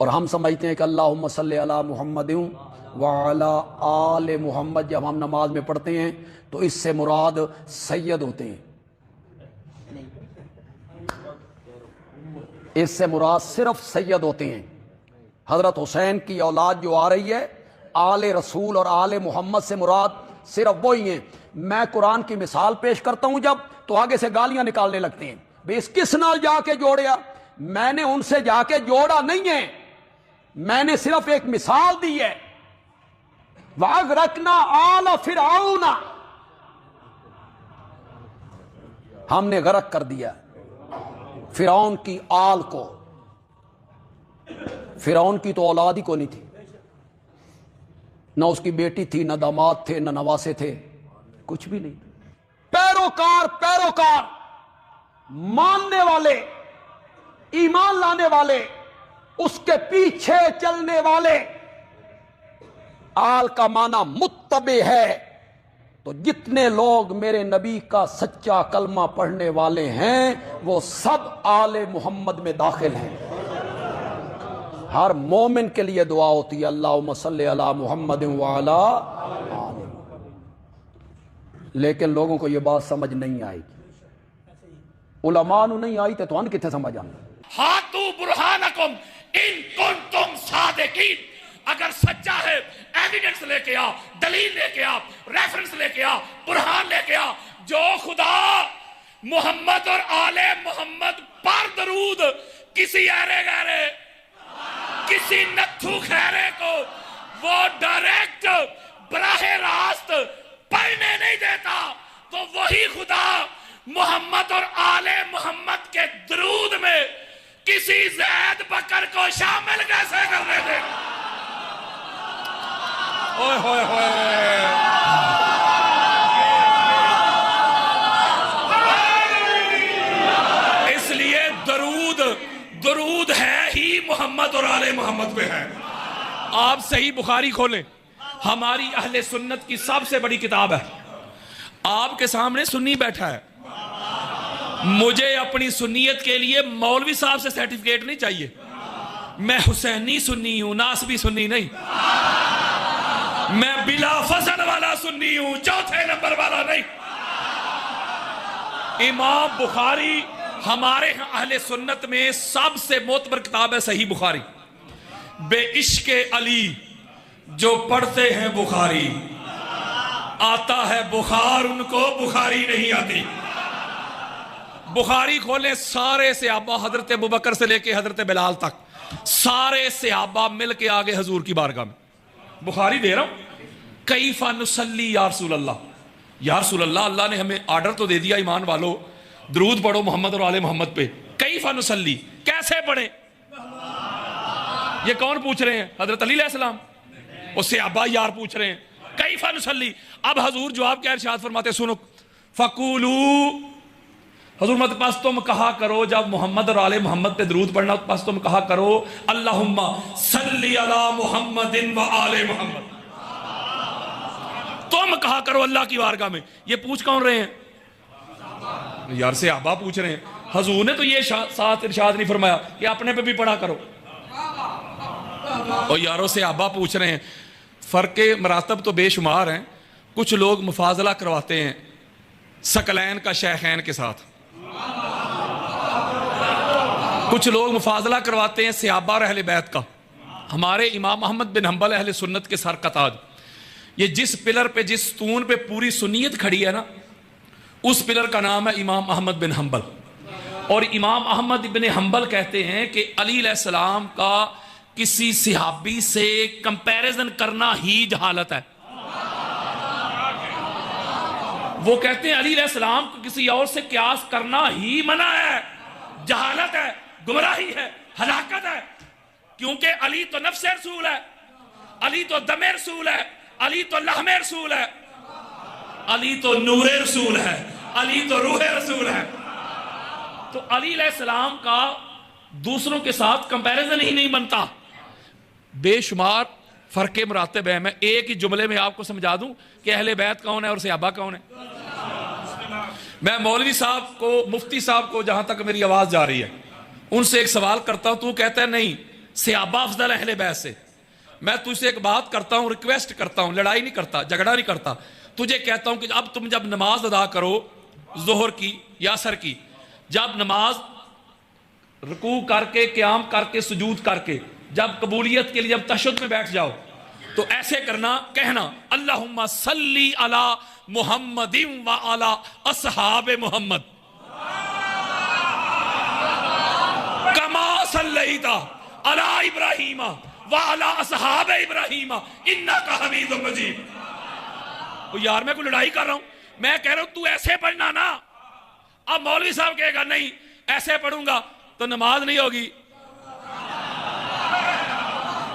और हम समझते हैं कि अल्लाहुम्मा सल्ली अला मुहम्मद व अला आले मुहम्मद जब हम नमाज में पढ़ते हैं तो इससे मुराद सैयद होते हैं, इससे मुराद सिर्फ सैयद होते हैं। हज़रत हुसैन की औलाद जो आ रही है, आले रसूल और आले मोहम्मद से मुराद सिर्फ वही हैं। मैं कुरान की मिसाल पेश करता हूं जब, तो आगे से गालियां निकालने लगते हैं, बेस किस नाल जाके जोड़िया। मैंने उनसे जाके जोड़ा नहीं है, मैंने सिर्फ एक मिसाल दी है। वाग रखना आला फिरौना, हमने गरक कर दिया फिरौन की आल को। फिरौन की तो औलाद ही को नहीं थी, ना उसकी बेटी थी, ना दामाद थे, ना नवासे थे, कुछ भी नहीं। पैरोकार पैरोकार मानने वाले, ईमान लाने वाले, उसके पीछे चलने वाले। आल का माना मुत्तबे है, तो जितने लोग मेरे नबी का सच्चा कलमा पढ़ने वाले हैं वो सब आले मोहम्मद में दाखिल हैं। हर मोमिन के लिए दुआ होती है, अल्लाहुम्मा सल्ली अला मुहम्मद व अला आले। लेकिन लोगों को यह बात समझ नहीं आएगी, उलमा नु नहीं आई तो कितने समझ आना। हातू बुरहानकुम इन कुंतुम सादिकीन, अगर सच्चा है एविडेंस लेके आ, दलील लेके आ, रेफरेंस लेके आ, बुरहान लेके आ। जो खुदा मोहम्मद और आले मोहम्मद पर दरूद किसी अरे गहरे, किसी नत्थू खैरे को वो डायरेक्ट बराहे रास्त पढ़ने नहीं देता, तो वही खुदा मोहम्मद और आले मोहम्मद के दरूद में किसी जैद बकर को शामिल कैसे करने देगा? ओए होए होए, इसलिए दरूद दरूद है ही मोहम्मद और आले मोहम्मद पे है। आप सही बुखारी खोलें, हमारी अहले सुन्नत की सबसे बड़ी किताब है। आपके सामने सुन्नी बैठा है, मुझे अपनी सुन्नियत के लिए मौलवी साहब से सर्टिफिकेट नहीं चाहिए। मैं हुसैनी सुन्नी हूं, नासबी सुन्नी नहीं। मैं बिला फजल वाला सुन्नी हूं, चौथे नंबर वाला नहीं। इमाम बुखारी हमारे अहले सुन्नत में सबसे मोतबर किताब है, सही बुखारी। बेइश्क़े अली जो पढ़ते हैं बुखारी, आता है बुखार उनको बुखारी नहीं आती। बुखारी खोले, सारे सहाबा हजरत अबू बकर से लेके हजरत बिलाल तक सारे सहाबा मिल के आगे हजूर की बारगाह में बुखारी दे रहा हूं। कैफा नुसल्ली या रसूल अल्लाह, या रसूल अल्लाह, अल्लाह ने हमें आर्डर तो दे दिया ईमान वालों, दरूद पढ़ो मोहम्मद और आले मोहम्मद पे। कैफा नुसल्ली, कैसे पढ़े? ये कौन पूछ रहे हैं? हजरत अली अलैहिस्सलाम। उससे अब्बा यार पूछ रहे हैं कैफा नुसल्ली। अब हजूर जवाब क्या इरशाद फरमाते, सुनो। फकूलू, हजूर मत पास तुम कहा करो, जब मोहम्मद और आले मोहम्मद पे दरूद पढ़ना तो पास तुम कहा करो अल्लाहुम्मा सल्ली अला मुहम्मदिन व आले मोहम्मद। तुम कहा करो अल्लाह की बारगाह में। ये पूछ कौन रहे हैं? यार से आबा पूछ रहे हैं। हजूर ने तो ये साथ इरशाद नहीं फरमाया कि अपने पे भी पढ़ा करो। और यारों से आबा पूछ रहे हैं। फर्क मरातब तो बेशुमार हैं। कुछ लोग मुफाजला करवाते हैं सकलैन का शेखैन के साथ, कुछ लोग मुफाजला करवाते हैं सहाबा और अहले बैत का। हमारे इमाम अहमद बिन हंबल अहले सुन्नत के सर का ताज, ये जिस पिलर पे, जिस स्तून पे पूरी सुन्नियत खड़ी है ना, उस पिलर का नाम है इमाम अहमद बिन हंबल। और इमाम अहमद बिन हंबल कहते हैं कि अली अलैहिस्सलाम का किसी सहाबी से कंपैरिजन करना ही जहालत है। वो कहते हैं अली अलैहिस्सलाम को किसी और से क्यास करना ही मना है, जहालत है, गुमराही है, हलाकत है। क्योंकि अली तो नफ्स रसूल है, अली तो दमे रसूल है, अली तो लहमे रसूल है, अली तो नूरे रसूल है, अली तो रूह रसूल है। तो अली अलैहिस्सलाम का दूसरों के साथ कंपैरिजन ही नहीं बनता। बेशुमार फर्क मरातब है। मैं एक ही जुमले में आपको समझा दूं कि अहले बैत कौन है और सहाबा कौन है। मैं मौलवी साहब को, मुफ्ती साहब को, जहां तक मेरी आवाज जा रही है, उनसे एक सवाल करता हूं। तू कहता है नहीं सहाबा अफजल अहले बैत से। मैं तुझसे एक बात करता हूं, रिक्वेस्ट करता हूं, लड़ाई नहीं करता, झगड़ा नहीं करता, तुझे कहता हूं कि अब तुम जब नमाज अदा करो जोहर की या असर की, जब नमाज रुकू करके, क़याम करके, सुजूद करके, जब कबूलियत के लिए जब तशहुद में बैठ जाओ तो ऐसे करना, कहना अल्लाहुम्मा सल्ली अला मुहम्मदिन व अला अस्हाबे मुहम्मद कमा सल्लैता अला इब्राहीमा व अला अस्हाबे इब्राहीमा इन्नका हमीदुम मजीद। तो यार मैं कोई लड़ाई कर रहा हूं, मैं कह रहा हूं तू ऐसे पढ़ना ना। अब मौलवी साहब कहेगा नहीं ऐसे पढ़ूंगा तो नमाज नहीं होगी।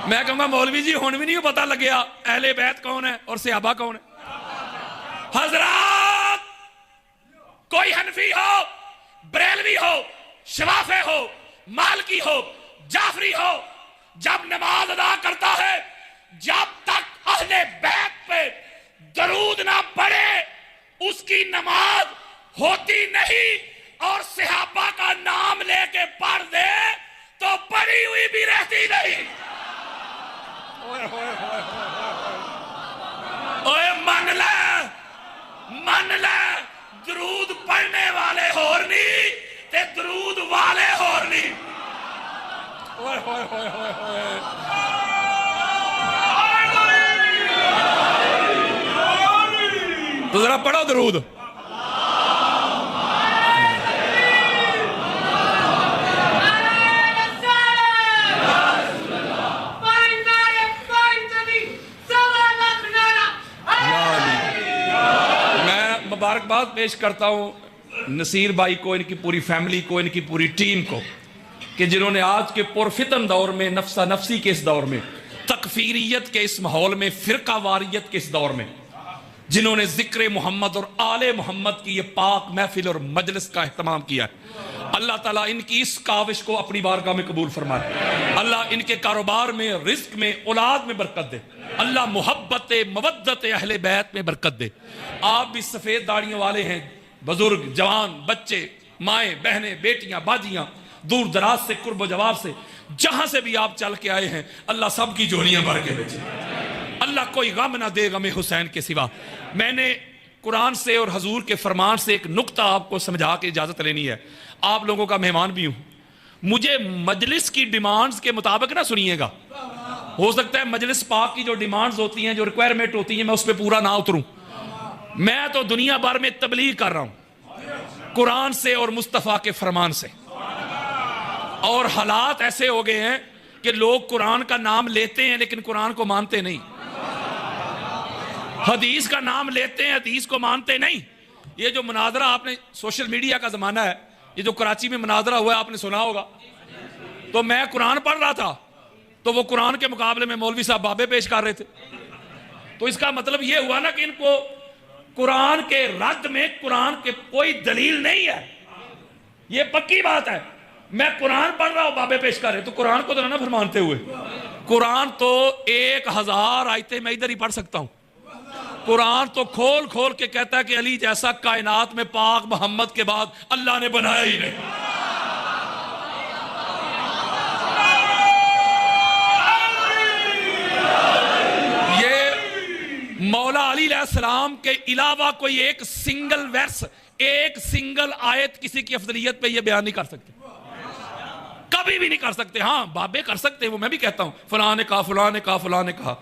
मैं कहूंगा मौलवी जी हुण भी नहीं पता लगे अहले बैत कौन है और सहाबा कौन है। हजरात, कोई हनफी हो, बरेलवी हो, शवाफे हो, मालकी हो, जाफरी हो, जब नमाज अदा करता है, जब तक अहले बैत पे दरूद ना पढ़े उसकी नमाज होती नहीं। और सहाबा का नाम लेके पढ़ दे तो पढ़ी हुई भी रहती नहीं। ओए मन ले, दरूद पढ़ने वाले होर नहीं ते दरूद वाले होर नहीं। तो जरा पढ़ो दरूद। मुबारकबाद पेश करता हूं नसीर भाई को, इनकी पूरी फैमिली को, इनकी पूरी टीम को कि जिन्होंने आज के पुरफितन दौर में, नफ्सा नफ्सी के इस दौर में, तकफीरियत के इस माहौल में, फिरका वारियत के इस दौर में, जिन्होंने जिक्र मोहम्मद और आले मोहम्मद की ये पाक महफिल और मजलिस का एहतमाम किया है। अल्लाह ताला इनकी इस काविश को अपनी बारगाह में कबूल फरमाए। अल्लाह इनके कारोबार में, रिस्क में, औलाद में बरकत दे। अल्लाह मोहब्बत मवद्दत अहले बैत में बरकत दे। आप भी सफेद दाढ़ियों वाले हैं, बुजुर्ग, जवान, बच्चे, माएँ, बहनें, बेटियां, बाजियां, दूर दराज से, कुर्ब जवाब से, जहां से भी आप चल के आए हैं, अल्लाह सबकी जोड़ियां भर के भेजे। अल्लाह कोई गम ना दे गमे हुसैन के सिवा। मैंने कुरान से और हजूर के फरमान से एक नुक्ता आपको समझा के इजाजत लेनी है। आप लोगों का मेहमान भी हूं, मुझे मजलिस की डिमांड्स के मुताबिक ना सुनिएगा। हो सकता है मजलिस पाक की जो डिमांड्स होती हैं, जो रिक्वायरमेंट होती है, मैं उस पर पूरा ना उतरूं। मैं तो दुनिया भर में तबलीग कर रहा हूं कुरान से और मुस्तफ़ा के फरमान से। और हालात ऐसे हो गए हैं कि लोग कुरान का नाम लेते हैं लेकिन कुरान को मानते नहीं, हदीस का नाम लेते हैं, हदीस को मानते नहीं। ये जो मुनाजरा आपने, सोशल मीडिया का जमाना है, ये जो कराची में मुनाजरा हुआ है आपने सुना होगा। तो मैं कुरान पढ़ रहा था तो वो कुरान के मुकाबले में मौलवी साहब बाबे पेश कर रहे थे। तो इसका मतलब ये हुआ ना कि इनको कुरान के रद्द में कुरान के कोई दलील नहीं है। ये पक्की बात है। मैं कुरान पढ़ रहा हूं, बाबे पेश कर रहे, तो कुरान को तो ना फरमानते हुए। कुरान तो 1000 आयतें मैं इधर ही पढ़ सकता हूं। कुरान तो खोल खोल के कहता है कि अली जैसा कायनात में पाक मोहम्मद के बाद अल्लाह ने बनाया ही नहीं। ये मौला अली अलैहिस्सलाम के अलावा कोई एक सिंगल वर्स, एक सिंगल आयत किसी की अफजलियत पे ये बयान नहीं कर सकते, कभी भी नहीं कर सकते। हाँ बाबे कर सकते हैं, वो मैं भी कहता हूं, फलां ने कहा, फलां ने कहा, फलां ने कहा।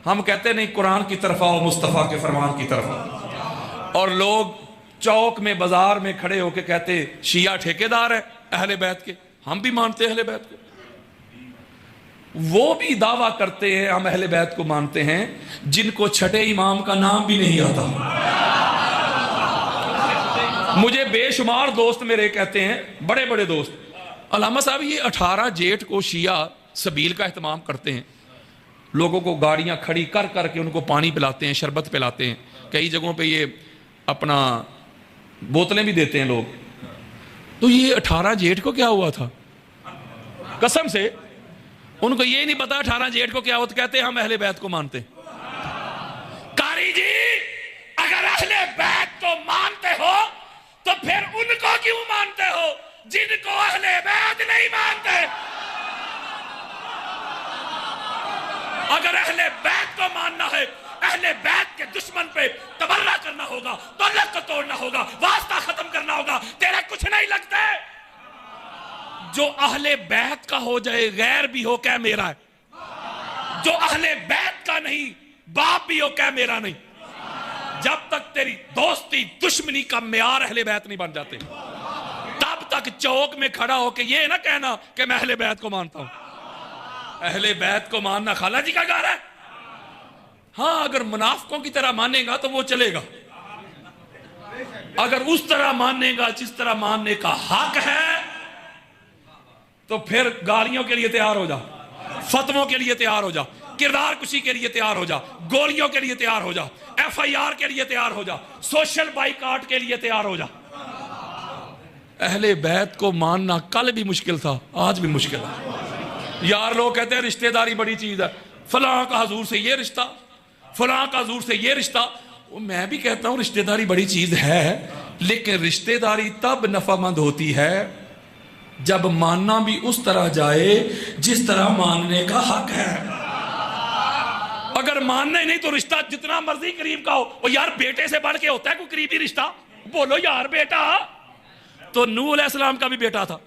हम कहते नहीं कुरान की तरफ आओ, मुस्तफ़ा के फरमान की तरफ आओ। और लोग चौक में, बाजार में खड़े होके कहते शिया ठेकेदार है अहले बैत के, हम भी मानते हैं अहले बैत को। वो भी दावा करते हैं हम अहले बैत को मानते हैं जिनको छठे इमाम का नाम भी नहीं आता। मुझे बेशुमार दोस्त मेरे कहते हैं, बड़े बड़े दोस्त, अल्लामा साहब ये 18 जेठ को शिया सबील का एहतमाम करते हैं, लोगों को गाड़ियां खड़ी कर करके उनको पानी पिलाते हैं, शरबत पिलाते हैं, कई जगहों पे ये अपना बोतलें भी देते हैं लोग। तो ये 18 जेठ को क्या हुआ था? कसम से उनको ये नहीं पता 18 जेठ को क्या हुआ, तो कहते हैं हम अहले बैत को मानते हैं। कारी जी अगर अहले बैत को मानते हो तो फिर उनको क्यों मानते हो जिनको अहले बैत नहीं मानते? अगर अहले बैत को मानना है, अहले बैत के दुश्मन पे तबर्रा करना होगा, तल्लक को तोड़ना होगा, वास्ता खत्म करना होगा। तेरे कुछ नहीं लगता है। जो अहले बैत का हो जाए गैर भी हो क्या मेरा है, जो अहले बैत का नहीं बाप भी हो क्या मेरा नहीं। जब तक तेरी दोस्ती दुश्मनी का म्यार अहले बैत नहीं बन जाते, तब तक चौक में खड़ा होके ये ना कहना कि मैं अहले बैत को मानता हूं। अहले बैत को मानना खाला जी का घर है। हाँ, अगर मुनाफिकों की तरह मानेगा तो वो चलेगा। अगर उस तरह मानेगा जिस तरह मानने का हक है, तो फिर गालियों के लिए तैयार हो जा, फतवों के लिए तैयार हो जा, किरदार कुशी के लिए तैयार हो जा, गोलियों के लिए तैयार हो जा, FIR के लिए तैयार हो जा, सोशल बाइकाट के लिए तैयार हो जा। अहले बैत को मानना कल भी मुश्किल था, आज भी मुश्किल है। यार लोग कहते हैं रिश्तेदारी बड़ी चीज है, फलां का हजूर से ये रिश्ता, फलां का हजूर से ये रिश्ता। मैं भी कहता हूं रिश्तेदारी बड़ी चीज है, लेकिन रिश्तेदारी तब नफामंद होती है जब मानना भी उस तरह जाए जिस तरह मानने का हक है। अगर मानना ही नहीं तो रिश्ता जितना मर्जी करीब का हो, और यार बेटे से बढ़ के होता है कोई करीबी रिश्ता। बोलो यार, बेटा तो नूह अलैहिस्सलाम का भी बेटा था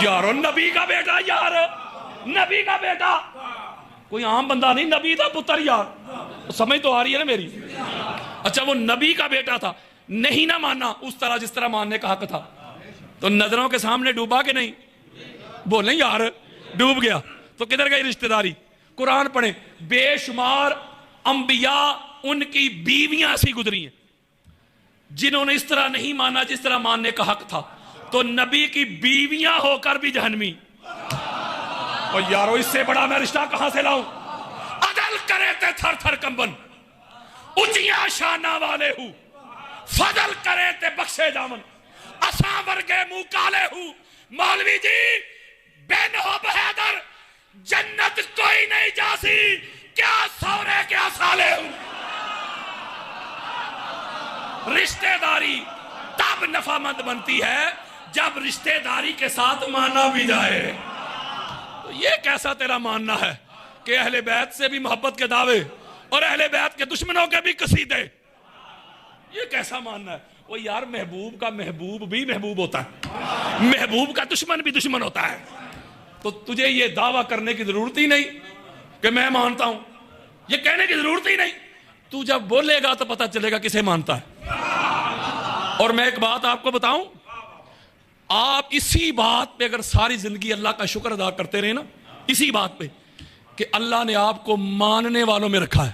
यारो, नबी का बेटा, यार नबी का बेटा, कोई आम बंदा नहीं, नबी था पुत्र। यार समझ तो आ रही है ना मेरी। अच्छा, वो नबी का बेटा था, नहीं ना माना उस तरह जिस तरह मानने का हक था, तो नजरों के सामने डूबा कि नहीं? बोले यार डूब गया। तो किधर गई रिश्तेदारी? कुरान पढ़े, बेशुमार अंबिया उनकी बीवियां ऐसी गुजरी हैं जिन्होंने इस तरह नहीं माना जिस तरह मानने का हक था। तो नबी की बीवियां होकर भी जहन्नमी। और यारो इससे बड़ा मैं रिश्ता कहां से लाऊं? अदल करे थे थर थर कंबन, उचिया शाना वाले हूं, फजल करे थे बख्शे जामन, असा वर्गे मुंह काले हूं। मौलवी जी बेन हो बहदर, जन्नत कोई नहीं जासी, क्या सौरे क्या साले हूं। रिश्तेदारी तब नफामंद बनती है जब रिश्तेदारी के साथ माना भी जाए। तो ये कैसा तेरा मानना है कि अहले बैत से भी मोहब्बत के दावे और अहले बैत के दुश्मनों के भी कसीदे? ये कैसा मानना है? वो यार महबूब का महबूब भी महबूब होता है, महबूब का दुश्मन भी दुश्मन होता है। तो तुझे ये दावा करने की जरूरत ही नहीं कि मैं मानता हूं, ये कहने की जरूरत ही नहीं। तू जब बोलेगा तो पता चलेगा किसे मानता है। और मैं एक बात आपको बताऊं, आप इसी बात पे अगर सारी जिंदगी अल्लाह का शुक्र अदा करते रहे ना, इसी बात पे कि अल्लाह ने आपको मानने वालों में रखा है।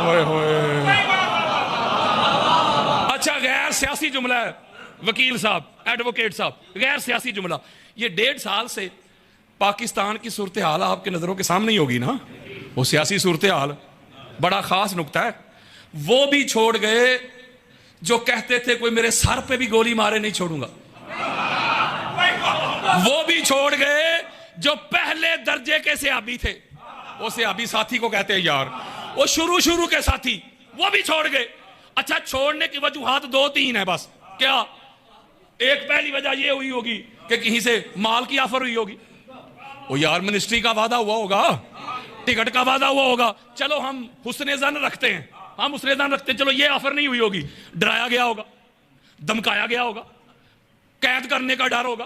ओए होए। अच्छा, गैर सियासी जुमला है वकील साहब, एडवोकेट साहब, गैर सियासी जुमला। ये 1.5 साल से पाकिस्तान की सूरत हाल आपके नजरों के सामने ही होगी ना। वो सियासी सूरत हाल बड़ा खास नुकता है। वो भी छोड़ गए जो कहते थे कोई मेरे सर पे भी गोली मारे नहीं छोड़ूंगा। वो भी छोड़ गए जो पहले दर्जे के सियाबी थे। वो सियाबी साथी को कहते हैं यार, वो शुरू के साथी, वो भी छोड़ गए। अच्छा, छोड़ने की वजूहात 2-3 है बस। क्या? एक पहली वजह ये हुई होगी कि कहीं से माल की ऑफर हुई होगी। वो यार मिनिस्ट्री का वादा हुआ होगा, टिकट का वादा हुआ होगा, चलो हम हुस्ने ज़न रखते हैं, हम हुस्ने ज़न रखते हैं, चलो ये ऑफर नहीं हुई होगी। डराया गया होगा, धमकाया गया होगा, कैद करने का डर होगा,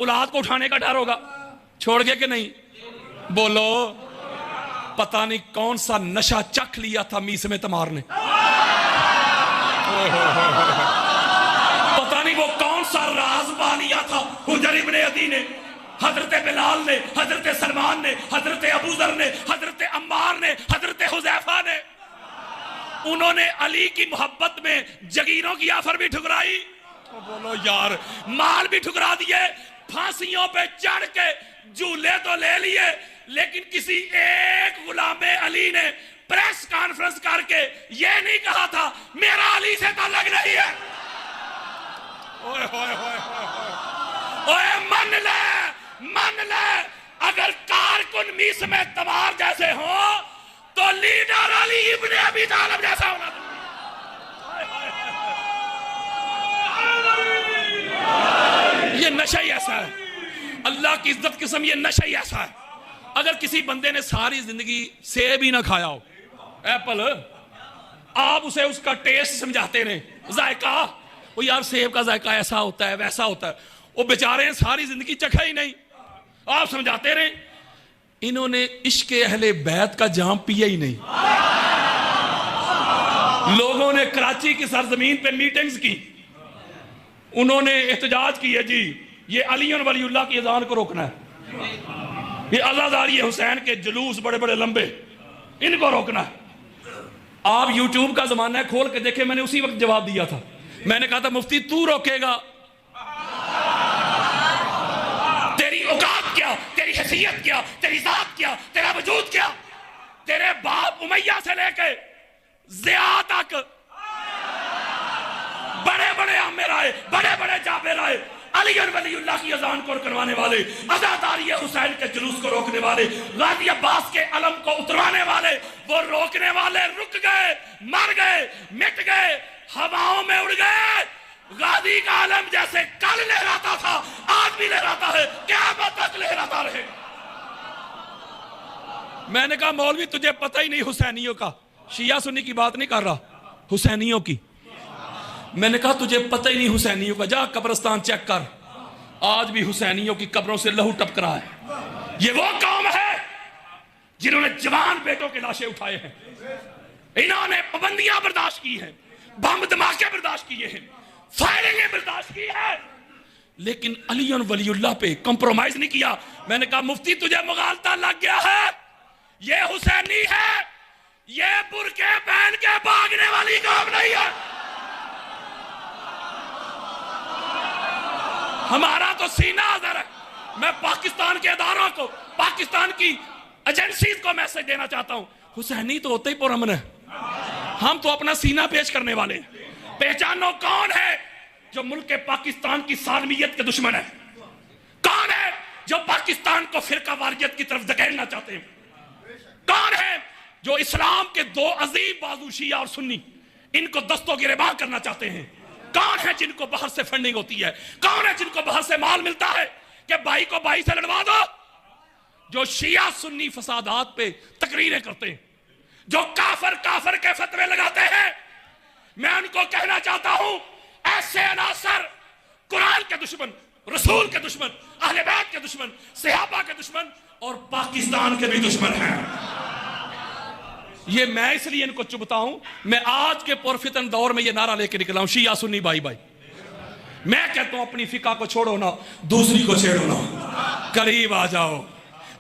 औलाद को उठाने का डर होगा। छोड़ गए कि नहीं? बोलो। पता नहीं कौन सा नशा चख लिया था मीस में तमार ने, पता नहीं वो कौन सा राज पा लिया था हुजर इब्ने अदी ने, हजरत बिलाल ने, हजरत सलमान ने, हजरत अबू जर ने, हजरत अम्मार ने, हजरत हुजैफा ने। उन्होंने अली की मोहब्बत में जगीरों की ऑफर भी ठुकराई। तो बोलो यार, माल भी ठुकरा दिए, फांसियों पे चढ़ के झूले तो ले लिए, लेकिन किसी एक गुलामे अली ने प्रेस कॉन्फ्रेंस करके ये नहीं कहा था मेरा अली से ताल्लुक नहीं है। ओए होए होए होए, ओए मन ले, अगर कारकुन मीस में तमार जैसे हो तो लीडर अली इब्ने अबी तालिब जैसा होना। ये नशा ही ऐसा है, अल्लाह की इज्जत किस्म, ये नशा ही ऐसा है। अगर किसी बंदे ने सारी जिंदगी सेब ही ना खाया हो, एप्पल, आप उसे उसका टेस्ट समझाते रहे, जायका, वो यार सेब का जायका ऐसा होता है वैसा होता है, वो बेचारे ने सारी जिंदगी चखा ही नहीं, आप समझाते रहे। इन्होंने इश्क अहले बैत का जाम पिया ही नहीं। लोगों ने कराची की सरजमीन पे मीटिंग्स की, उन्होंने एहतजाज किया, जी ये अली और वलीउल्लाह की अजान को रोकना है, ये अज़ादारी हुसैन के जुलूस बड़े बड़े लंबे, इनको रोकना है। आप यूट्यूब का जमाना है, खोल के देखे, मैंने उसी वक्त जवाब दिया था। मैंने कहा था मुफ्ती तू रोकेगा, तेरी औकात क्या, तेरी हैसियत क्या, तेरी जात क्या, तेरा वजूद क्या। तेरे बाप उमैया से लेके ज़िया तक बड़े बड़े आमिर आए, बड़े बड़े जाबिर आए, अली और वलीउल्लाह की अजान को करवाने वाले, अज़ादारी हुसैन के जुलूस को रोकने वाले, गाजी अब्बास के अलम को उतरवाने वाले, वो रोकने वाले रुक गए, मर गए, मिट गए, हवाओं में उड़ गए। गाजी का अलम जैसे कल लहराता था आज भी लहराता है, क़यामत तक लहराता रहे। मैंने कहा मौलवी तुझे पता ही नहीं हुसैनियों का, शिया सुन्नी की बात नहीं कर रहा, हुसैनियों की। मैंने कहा तुझे पता ही नहीं हुसैनियों का, जा कब्रिस्तान चेक कर, आज भी हुसैनियों की कब्रों से लहू टपक रहा है। ये वो कौम है जिन्होंने जवान बेटों के लाशें उठाए हैं, इन्होंने पाबंदियां बर्दाश्त की हैं, बम धमाके बर्दाश्त किए हैं, फायरिंगें बर्दाश्त की है, लेकिन अली और वलीउल्लाह पे कंप्रोमाइज नहीं किया। मैंने कहा मुफ्ती तुझे मुगालता लग गया है, ये हुसैनी है, ये बुरके पहन के भागने वाली कौम नहीं है। हमारा तो सीना अज़र है। मैं पाकिस्तान के अदारों को, पाकिस्तान की एजेंसीज को मैसेज देना चाहता हूं, हुसैनी तो होते ही पुरअमन है, हम तो अपना सीना पेश करने वाले हैं। पहचानो कौन है जो मुल्क के पाकिस्तान की सालमियत के दुश्मन है, कौन है जो पाकिस्तान को फिरका वारियत की तरफ धकेलना चाहते हैं, कौन है जो इस्लाम के दो अजीम बाजू शिया और सुन्नी इनको दस्तों गिरेबान करना चाहते हैं, कौन है जिनको बाहर से फंडिंग होती है, कौन है जिनको बाहर से माल मिलता है कि भाई को भाई से लड़वा दो, जो शिया सुन्नी फसादात पे तकरीरें करते हैं, जो काफर काफर के फतवे लगाते हैं। मैं उनको कहना चाहता हूं ऐसे अनासर कुरान के दुश्मन, रसूल के दुश्मन, अहले बैत के दुश्मन, सहाबा के दुश्मन और पाकिस्तान के भी दुश्मन हैं। ये मैं इसलिए इनको चुभता हूं, मैं आज के पुरफितन दौर में ये नारा लेके निकला हूं, शिया सुन्नी भाई भाई। मैं कहता हूं अपनी फिका को छोड़ो ना, दूसरी को छेड़ो ना, करीब आ जाओ।